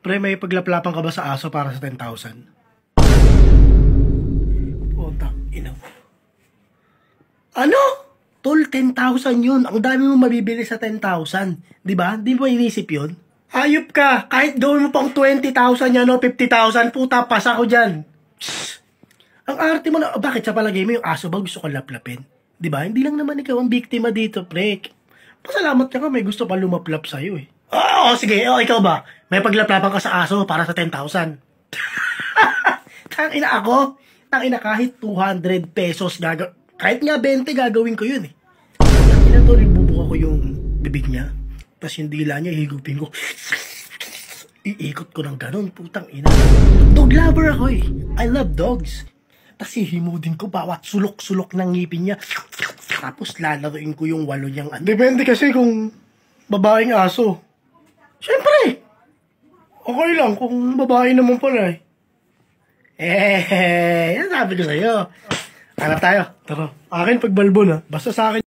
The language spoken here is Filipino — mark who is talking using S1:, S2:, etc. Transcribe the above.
S1: Pre, may paglaplapan ka ba sa aso para sa 10,000? Puta, ina mo. Ano? Tol, 10,000 yun. Ang dami mo mabibili sa 10,000. Diba? Di mo inisip yun? Hayop ka. Kahit gawin mo pang 20,000 yan o 50,000, puta, pasa ko dyan. Psst. Ang arte mo na, bakit sa palagay mo yung aso ba gusto ko laplapin? Diba? Hindi lang naman ikaw ang biktima dito, pre. Pasalamat ka may gusto pa lumaplap sa'yo eh. Oo, sige. O, ikaw ba? May paglaplapan ka sa aso para sa 10,000. Tangina ako. Tangina kahit 200 pesos kahit nga 20 gagawin ko yun eh. Tangina to, ibubuka ko yung bibig niya. Tapos yung dila niya, higupin ko. Iikot ko ng ganun, putang ina. Dog lover ako eh. I love dogs. Tapos hihimudin ko bawat sulok-sulok ng ngipin niya. Tapos lalaroin ko yung walo niyang ano. Depende kasi kung babaeng aso. Siyempre, okay lang kung babae naman pala eh. Yan sabi ko sa'yo. Hanap tayo. Tara. Akin pagbalbo na. Basta sa akin.